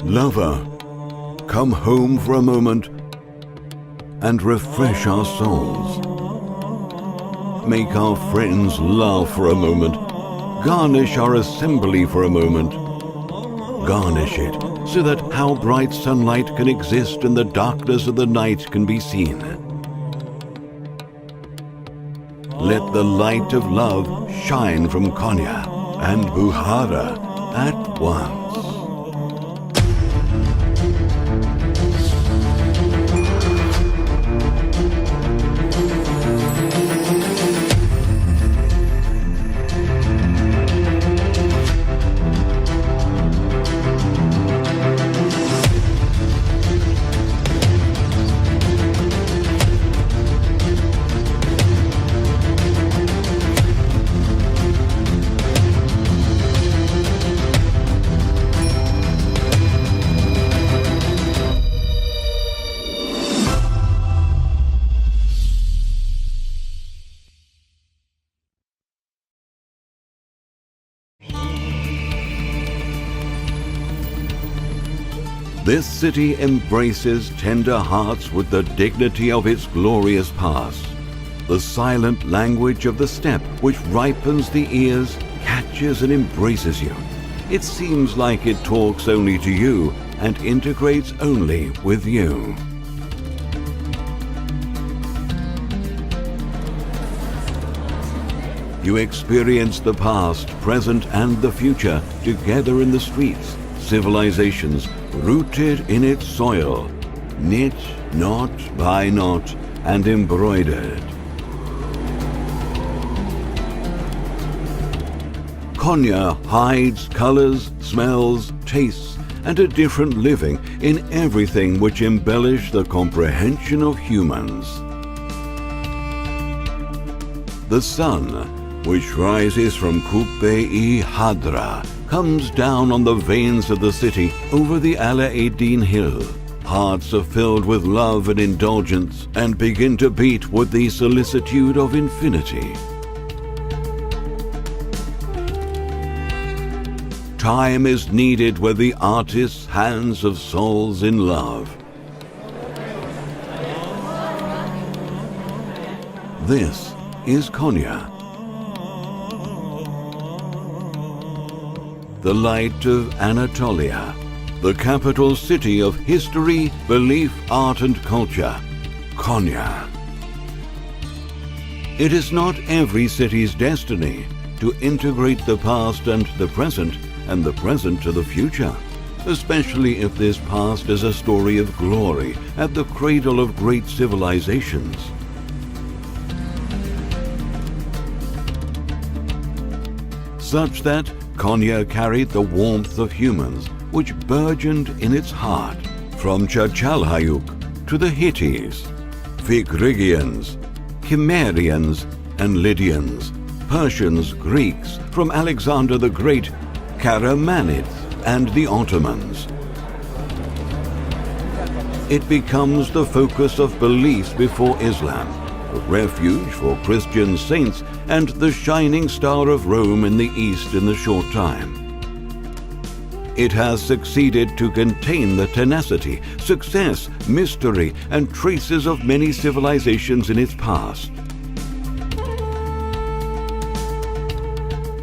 Lover, come home for a moment and refresh our souls. Make our friends laugh for a moment. Garnish our assembly for a moment. Garnish it so that how bright sunlight can exist in the darkness of the night can be seen. Let the light of love shine from Konya and Bukhara at once. This city embraces tender hearts with the dignity of its glorious past. The silent language of the steppe, which ripens the ears, catches and embraces you. It seems like it talks only to you and integrates only with you. You experience the past, present, and the future together in the streets, civilizations rooted in its soil, knit knot by knot and embroidered. Konya hides colors, smells, tastes, and a different living in everything which embellish the comprehension of humans. The sun, which rises from Kubbe-i Hadra, comes down on the veins of the city over the Ala-Eddin Hill. Hearts are filled with love and indulgence and begin to beat with the solicitude of infinity. Time is needed with the artist's hands of souls in love. This is Konya, the light of Anatolia, the capital city of history, belief, art and culture, Konya. It is not every city's destiny to integrate the past and the present to the future, especially if this past is a story of glory at the cradle of great civilizations. Such that Konya carried the warmth of humans, which burgeoned in its heart, from Chachalhayuk to the Hittites, Phrygians, Cimmerians, and Lydians, Persians, Greeks, from Alexander the Great, Karamanids, and the Ottomans. It becomes the focus of beliefs before Islam, a refuge for Christian saints, and the shining star of Rome in the East in the short time. It has succeeded to contain the tenacity, success, mystery, and traces of many civilizations in its past.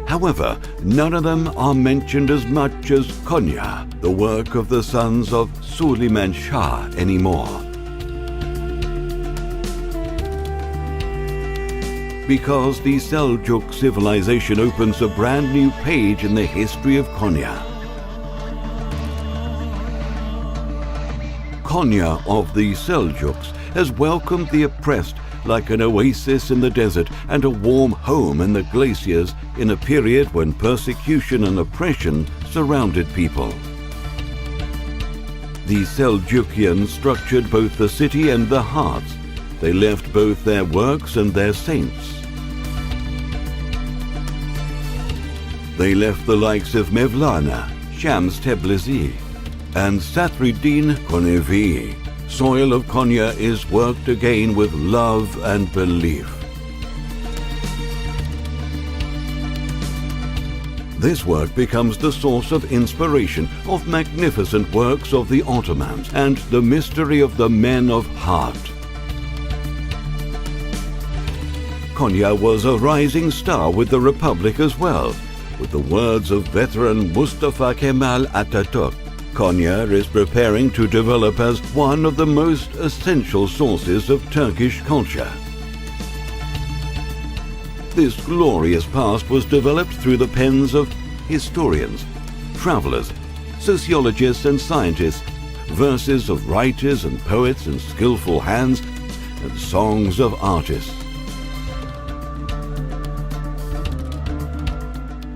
However, none of them are mentioned as much as Konya, the work of the sons of Suleiman Shah, anymore. Because the Seljuk civilization opens a brand new page in the history of Konya. Konya of the Seljuks has welcomed the oppressed like an oasis in the desert and a warm home in the glaciers in a period when persecution and oppression surrounded people. The Seljukians structured both the city and the hearts. They left both their works and their saints. They left the likes of Mevlana, Shams Tabrizi, and Sadruddin Konevi. Soil of Konya is worked again with love and belief. This work becomes the source of inspiration of magnificent works of the Ottomans and the mystery of the men of heart. Konya was a rising star with the Republic as well. With the words of veteran Mustafa Kemal Atatürk, Konya is preparing to develop as one of the most essential sources of Turkish culture. This glorious past was developed through the pens of historians, travelers, sociologists and scientists, verses of writers and poets and skillful hands, and songs of artists.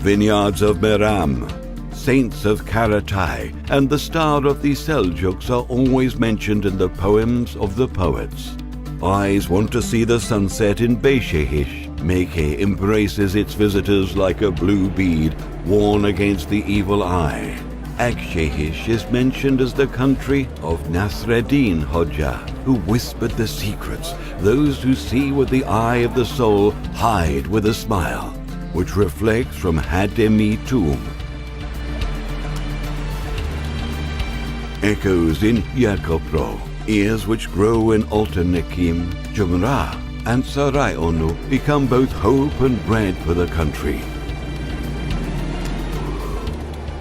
Vineyards of Meram, saints of Karatay, and the star of the Seljuks are always mentioned in the poems of the poets. Eyes want to see the sunset in Beyshehish. Mekke embraces its visitors like a blue bead worn against the evil eye. Akshehish is mentioned as the country of Nasreddin Hoja, who whispered the secrets. Those who see with the eye of the soul hide with a smile, which reflects from Hademi tomb. Echoes in Yakopro, ears which grow in Altenekim, Jumra, and Sarayonu become both hope and bread for the country.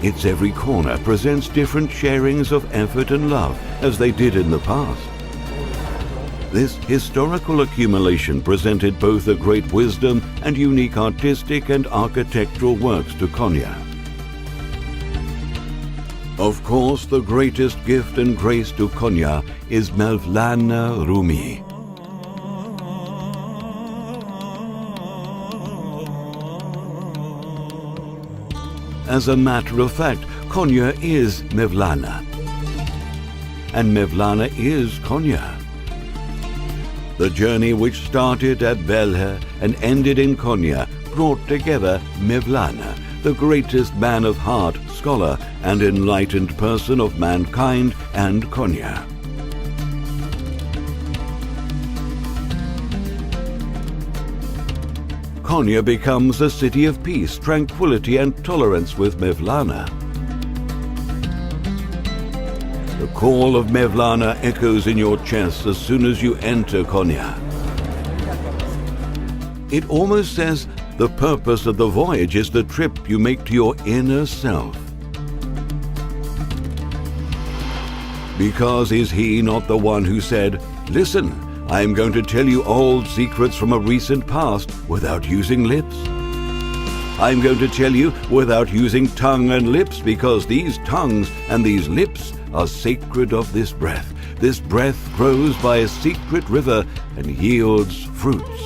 Its every corner presents different sharings of effort and love, as they did in the past. This historical accumulation presented both a great wisdom and unique artistic and architectural works to Konya. Of course, the greatest gift and grace to Konya is Mevlana Rumi. As a matter of fact, Konya is Mevlana, and Mevlana is Konya. The journey which started at Belhe and ended in Konya brought together Mevlana, the greatest man of heart, scholar, and enlightened person of mankind, and Konya. Konya becomes a city of peace, tranquility, and tolerance with Mevlana. The call of Mevlana echoes in your chest as soon as you enter Konya. It almost says the purpose of the voyage is the trip you make to your inner self. Because is he not the one who said, "Listen, I am going to tell you old secrets from a recent past without using lips. I'm going to tell you without using tongue and lips, because these tongues and these lips are sacred of this breath. This breath grows by a secret river and yields fruits."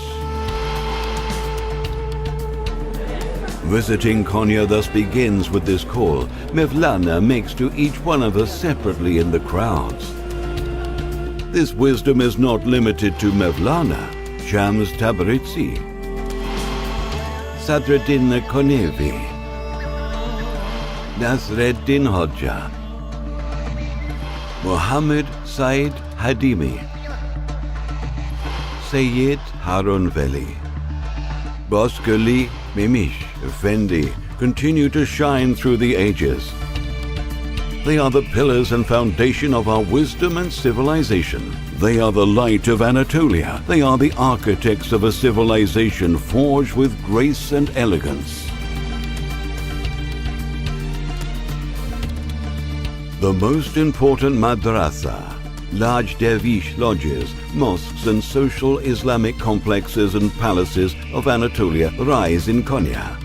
Visiting Konya thus begins with this call Mevlana makes to each one of us separately in the crowds. This wisdom is not limited to Mevlana, Shams Tabrizi, Sadreddin Konevi, Nasreddin Hoja, Muhammad Said Hadimi, Sayyid Harun Veli, Bozkırlı Mehmet Efendi continue to shine through the ages. They are the pillars and foundation of our wisdom and civilization. They are the light of Anatolia. They are the architects of a civilization forged with grace and elegance. The most important madrasa, large dervish lodges, mosques and social Islamic complexes and palaces of Anatolia rise in Konya.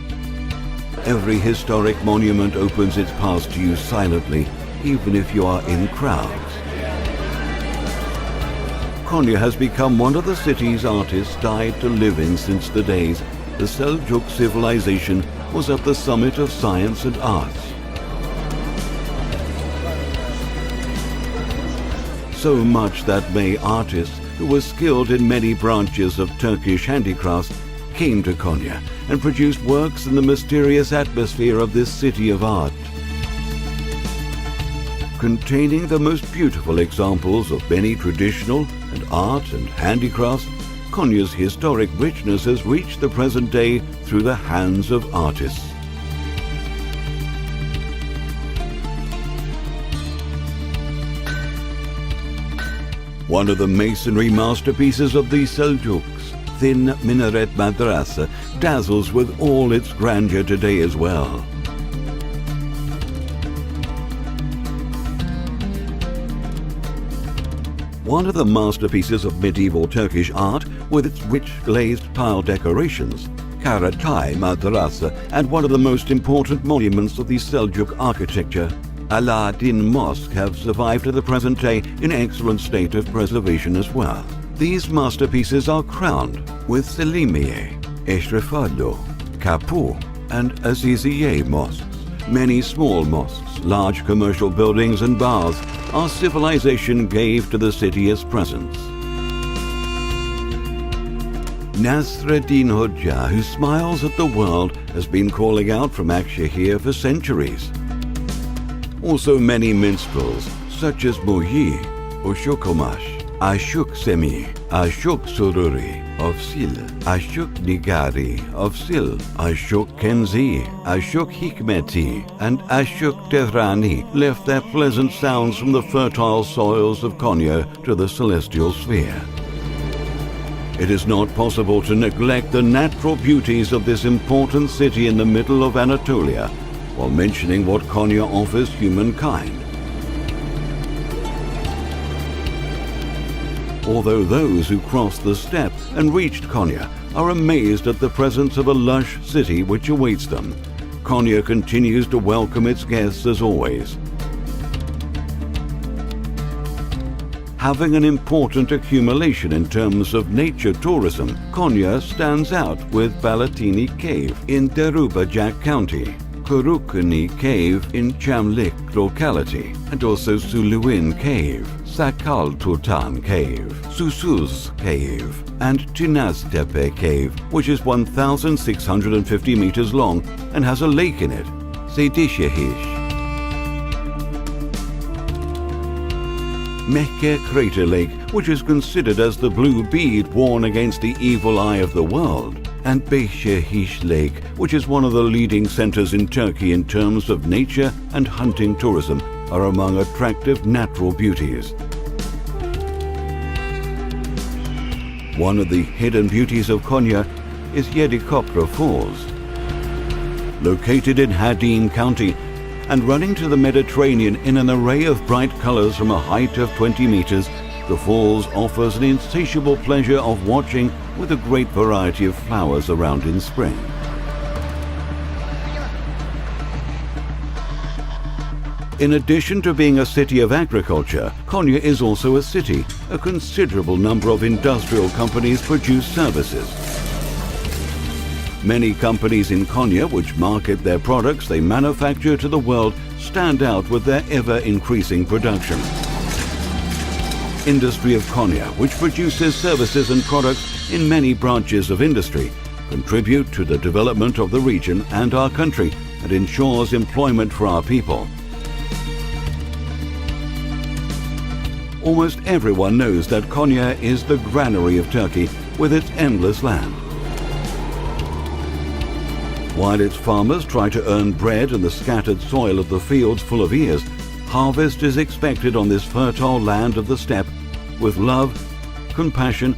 Every historic monument opens its past to you silently, even if you are in crowds. Konya has become one of the cities artists died to live in since the days the Seljuk civilization was at the summit of science and arts. So much that many artists who were skilled in many branches of Turkish handicrafts came to Konya and produced works in the mysterious atmosphere of this city of art. Containing the most beautiful examples of many traditional and art and handicrafts, Konya's historic richness has reached the present day through the hands of artists. One of the masonry masterpieces of the Seljuks, thin minaret madrasa, dazzles with all its grandeur today as well. One of the masterpieces of medieval Turkish art, with its rich glazed tile decorations, Karatay Madrasa, and one of the most important monuments of the Seljuk architecture, Alaaddin Mosque, have survived to the present day in excellent state of preservation as well. These masterpieces are crowned with Selimiye, Eşrefallo, Kapu, and Aziziye mosques. Many small mosques, large commercial buildings and baths our civilization gave to the city as presents. Nasreddin Hoxha, who smiles at the world, has been calling out from Akşehir for centuries. Also many minstrels, such as Muhi, Ushukumash, Ashuk Semi, Ashuk Sururi of Sil, Ashuk Nigari of Sil, Ashuk Kenzi, Ashuk Hikmeti, and Ashuk Tehrani left their pleasant sounds from the fertile soils of Konya to the celestial sphere. It is not possible to neglect the natural beauties of this important city in the middle of Anatolia while mentioning what Konya offers humankind. Although those who crossed the steppe and reached Konya are amazed at the presence of a lush city which awaits them, Konya continues to welcome its guests as always. Having an important accumulation in terms of nature tourism, Konya stands out with Balatini Cave in Derubajak County, Kurukuni Cave in Chamlik locality, and also Suluin Cave, Sakal Tutan Cave, Susuz Cave, and Chinaztepe Cave, which is 1,650 meters long and has a lake in it, Seydişehir. Mekke Crater Lake, which is considered as the blue bead worn against the evil eye of the world, and Beşiktaş Lake, which is one of the leading centers in Turkey in terms of nature and hunting tourism, are among attractive natural beauties. One of the hidden beauties of Konya is Yedikopra Falls. Located in Hadin County and running to the Mediterranean in an array of bright colors from a height of 20 meters, the falls offers an insatiable pleasure of watching with a great variety of flowers around in spring. In addition to being a city of agriculture, Konya is also a city. A considerable number of industrial companies produce services. Many companies in Konya which market their products they manufacture to the world stand out with their ever-increasing production. Industry of Konya, which produces services and products in many branches of industry, contribute to the development of the region and our country and ensures employment for our people. Almost everyone knows that Konya is the granary of Turkey with its endless land. While its farmers try to earn bread in the scattered soil of the fields full of ears, harvest is expected on this fertile land of the steppe with love, compassion,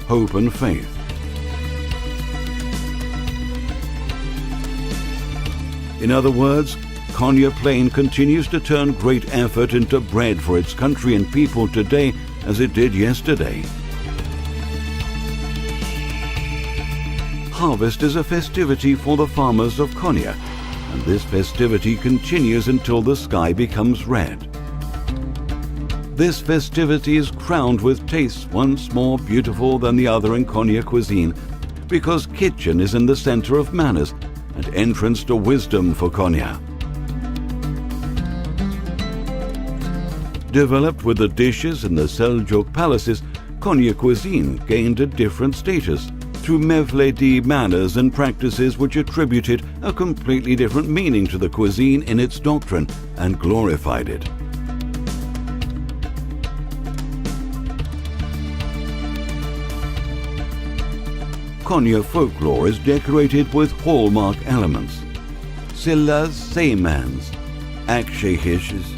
hope and faith. In other words, Konya Plain continues to turn great effort into bread for its country and people today as it did yesterday. Harvest is a festivity for the farmers of Konya, and this festivity continues until the sky becomes red. This festivity is crowned with tastes once more beautiful than the other in Konya cuisine, because kitchen is in the center of manners and entrance to wisdom for Konya. Developed with the dishes in the Seljuk palaces, Konya cuisine gained a different status through Mevledi manners and practices which attributed a completely different meaning to the cuisine in its doctrine and glorified it. Konya folklore is decorated with hallmark elements. Sillas Seymans, Akşehir's,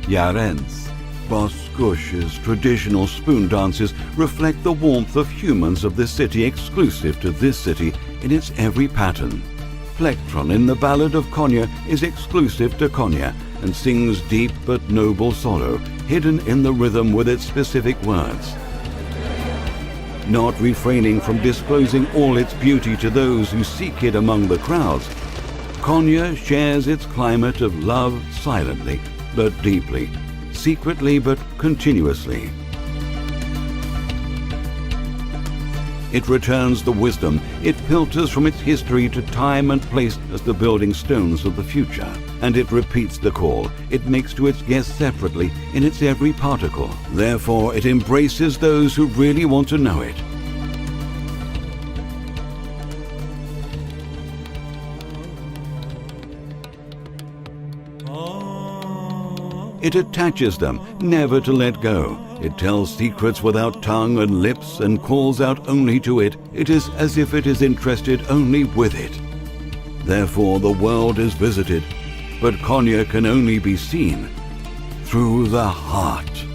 Yarens, Boskush's traditional spoon dances reflect the warmth of humans of this city, exclusive to this city in its every pattern. Plectron in the Ballad of Konya is exclusive to Konya and sings deep but noble sorrow, hidden in the rhythm with its specific words. Not refraining from disclosing all its beauty to those who seek it among the crowds, Konya shares its climate of love silently but deeply, secretly but continuously. It returns the wisdom it filters from its history to time and place as the building stones of the future. And it repeats the call it makes to its guests separately in its every particle. Therefore, it embraces those who really want to know it. It attaches them, never to let go. It tells secrets without tongue and lips and calls out only to it. It is as if it is interested only with it. Therefore the world is visited, but Konya can only be seen through the heart.